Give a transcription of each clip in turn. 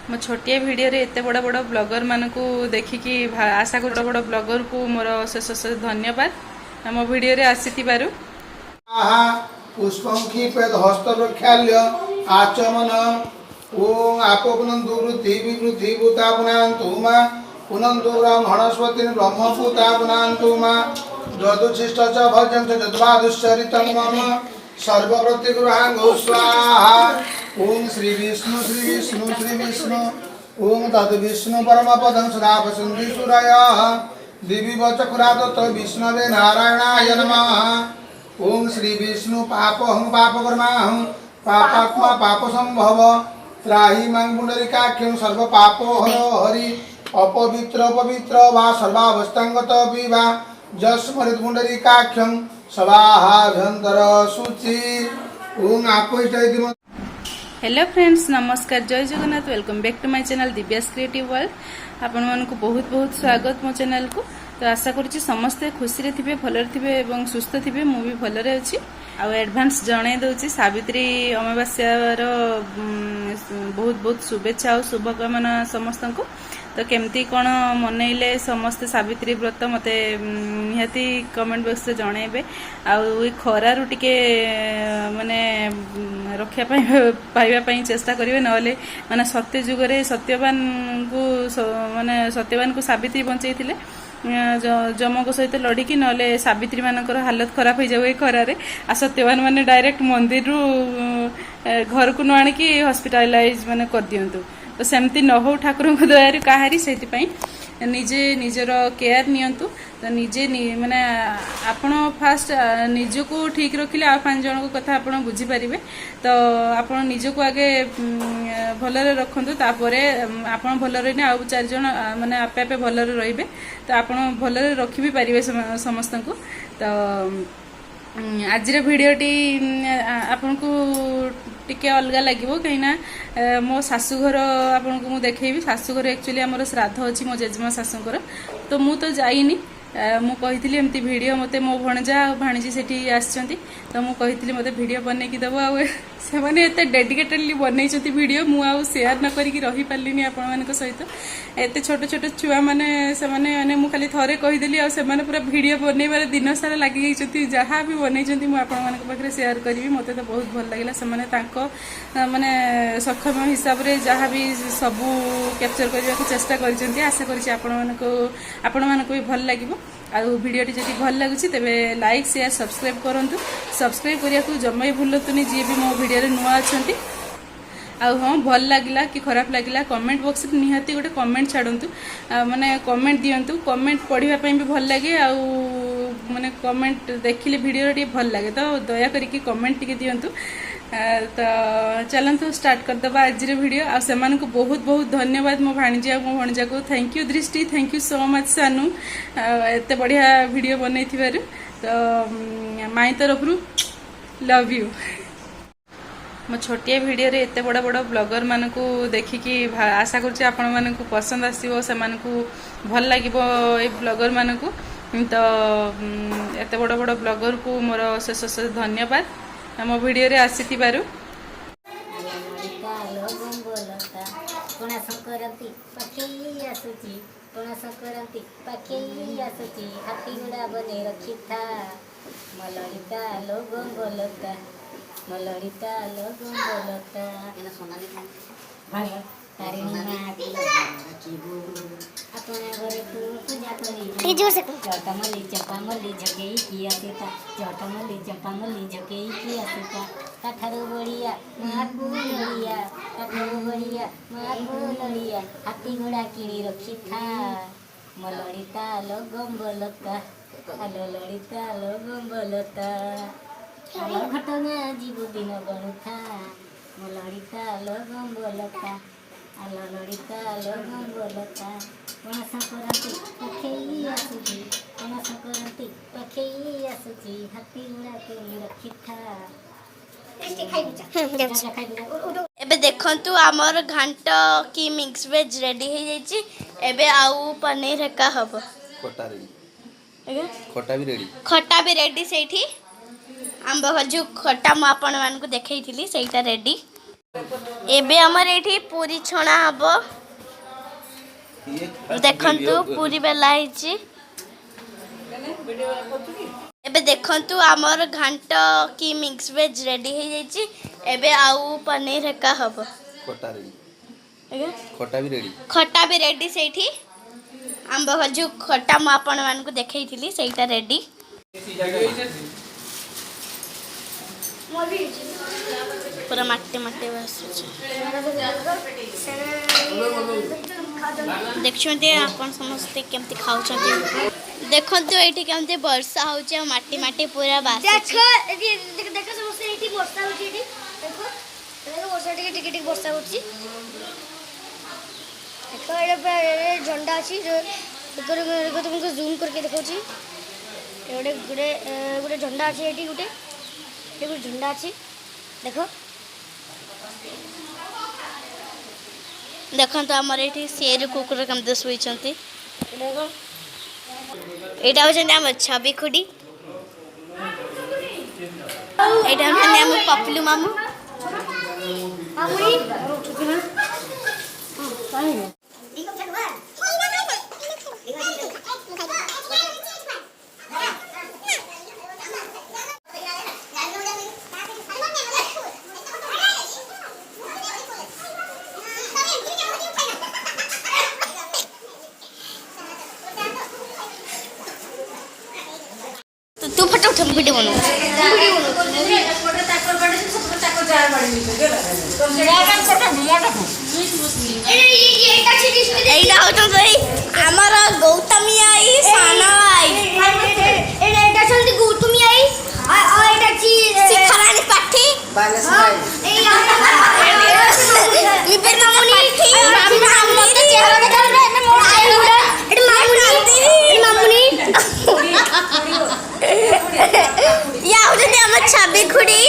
मो छोटिया वीडियो रे एते बड़ बड़ ब्लॉगर मानकू देखिकी आशा कर बड़ बड़ ब्लॉगर को मोर शेष शेष धन्यवाद मो वीडियो रे आसीथिबारु। पुष्पंखी पेद हस्त प्रक्षाल्य आचमन ओं आपो पुनंदु वृद्धि विवृद्धि भूता पुनान्तु मा पुनंदु ब्रह्मणस्पति ब्रह्मभूता पुनान्तु मा जदुशिष्ट च भजन्त जद्वादुश्चरितं मम सर्वप्रतिगृहाङ्गो स्वाहा। ओं श्री विष्णु ओं तद् विष्णु परमपदं सदा वसन्ति सूरयः दिवि वचकुरादत्त विष्णवे नारायणाय नमः। ओं श्री विष्णु पापहं पापकर्माहं पापात्मा पाप संभव त्राहि मां पुंडरीकाख्यं सर्व पापो हर हरि अपवित्र पवित्र वा सर्वावस्थांगत वा जस्मरित पुंडरीकाख्यं सवाहाभ्यंतर शुचि। ओं आपोष्टि। हेलो फ्रेंड्स, नमस्कार, जय Jagannath. Welcome back to my channel Divya's creative world. आपण मानकु बहुत बहुत स्वागत मो चैनल को। तो आशा करुच्ची समस्ते खुशी थे भलरे थे और सुस्थ थे। मु भी भलरे अच्छी। आ एडवांस जणाई दूची सावित्री अमावास्यार बहुत बहुत शुभेच्छा और शुभकामना समस्त को। तो केमती कौन मनइले समस्ते सावित्री व्रत मते निहाती कमेंट बॉक्स रे जणाइबे। आउ खरारु टिके माने रक्षा पाइबा चेष्टा करेंगे नले माने सत्य जुगरे सत्यवान को माने सत्यवान को सावित्री बंचई थिले जमक सहित लड़िकी नले सावित्री मानकर हालत खराब हो जाए खरारे। आ सत्यवान माने डायरेक्ट मंदिर रु घर को न आणिकी हॉस्पिटलाइज माने कर दियंतु। तो सेमती न हो ठाकुर दयार कहारी से निजे निजर केयर नियंतु। तो निजे माने आपण फास्ट निजको ठीक रखिले आ 5 जन को कथा आपण बुझी पारिबे। तो आपण निजको आगे भलरे रखंतु तापरे आपण भलरे ने आ 4 जन माने आपे आपे भलरे रहिबे। तो आपण भलरे रखि भी पारिबे समस्त को। तो आज भिडटी आपन को टिके अलग लगे कहीं मो शाशुघर आपन को मुझे देखी। शाशुघर एक्चुअली आमर श्राद्ध अच्छी मो जेजेमा शाशुकर। तो मु तो जाइनी मु कही एमती वीडियो मते मो भणजा भाणीजी सेठी आछंती। तो मु कही मते वीडियो बनै की दबो आ से माने एते डेडिकेटेडली बनैछंती वीडियो मु आ शेयर न करी रही पारलिनी आपण मानक सहित। एते छोट छोट छुआ माने से माने मु खाली थरे कहि देली आ से माने पूरा वीडियो बनैबार दिन सारा लागि गइछंती। जहा भी बनैछंती मु आपण मानक पाखरे शेयर करबी। मते तो बहुत भल लागिला। से माने तांको माने सक्षम हिसाब रे जहा भी सब कैप्चर करबा को चेष्टा करिसंती। आशा करिछि आपण मानक भी भल लागिबो। आ वीडियो टी जदि भल लगुच तेबे लाइक शेयर सब्सक्राइब करंतु। सब्सक्राइब करिया को जम्मै भूलतुनी जी भी मो वीडियो रे नुआ अछंती। आ हाँ भल लगिला कि खराब लगिला कमेंट बॉक्स रे निहाती गोटे कमेंट छाड़ंतु। माने कमेंट दियंतु। कमेंट पढ़िबा पई भी भल लागे। आ माने कमेंट देखिले वीडियो रे भल लागे। तो दया करिकि कमेंट टिके दियंतु। तो चलतु स्टार्ट करदबा आज वीडियो। आ सेमान को बहुत बहुत धन्यवाद मो भाणीजी आ मो भणजा को। थैंक यू दृष्टि, थैंक यू सो मच सानू एते बढ़िया वीडियो बनई थिबारु। तो माई तरफ रु लव यू। मो छोटिया वीडियो रे एते बड़ बड़ ब्लॉगर मानकू देखिकी आशा करुच्ची आपण मानकू पसंद आसीबो सेमानकू भल लागिबो ए ब्लॉगर मानकू। तो एते बड़ बड़ ब्लॉगर को मोर शेष शेष धन्यवाद मो वीडियो रे आसीथिबारु। पणा संक्रांति पाखेई आसुची पणा संक्रांति पाखेई आसुची हाथी गुड़ा बने रखी था मलरिता लोगों बोलता मलरिता लोगों बोलता एना सोनाली भाई तारिणी माँ अपने घरे तू पूजा करी जोर से जटमली चंपामली जगेई किया सीता जटमली चंपामली जगेई किया सीता कठारो बढ़िया मारबू लड़िया कठारो बढ़िया मारबू लड़िया हाथी घोड़ा किणी रखी था मलरिता लोगम बोलता आलो लड़िता लोगम बोलता आलो घटना जीव दिन गणुथा मलरिता लोगम बोलता आलो लड़िता लोगम बोलता पणा संक्रांति पाखेई आसुची पणा संक्रांति पाखेई आसुची हाथी घोड़ा किणी रखी था। एबे देखंतु आमर घांट की मिक्स वेज रेडी हो जाइछि। एबे आउ पनीर हेका हबो। खटा रेडी एगे खटा भी रेडी सेठी आंब खजू खटा म आपण मान को देखैथिली सेटा रेडी। एबे हमर एठी पूरी छणा हबो देखंतु पूरी बेला हिची एबे देखंतु हमर घांट की मिक्स वेज रेडी हो जाइची एबे आउ पनीर का हबो खटा रेडी आगे खटा भी रेडी खटा भी रेडी सेठी आंब जो खटा मु आपण मान को देखैथिली सेटा रेडी पूरा मट्टे मट्टे बस देखते आपन समस्ते केमती खाउछंती देखंतु एठी केमती वर्षा होउछ मट्टी मट्टी पूरा बास देखो देखो समस्ते एठी वर्षा होची एठी देखो देखो वर्षा टिके टिके वर्षा होची देखो एडे झंडा अछि जो देखो तुमको जूम करके देखौची एडे गुडे झंडा अछि एठी गुटे एगो झंडा अछि देखो देखंतु हमर एठी शेर कुकुर केमती सुइछंती देखो एटा होछंती हमर छवि खुडी एटा होछंती हमर पपलू मामू मामुनी तू फटा उठ वीडियो बनो एटा होछंती हमर गौतमी आई साना आई एटा चलती गौतमी आई आ एटा ची शिखरानी पाठी ए लिबे मामुनी मामुनी तो चेहरा देखा रे मैं मोड़ आई एटा मामुनी या होछंती हमर छवि खुडी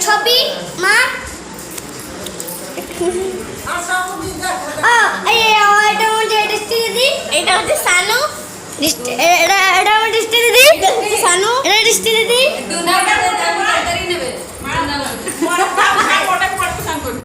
छवि मां आ ए एटा मुझे टेस्टी दी एटा होछे सानू एटा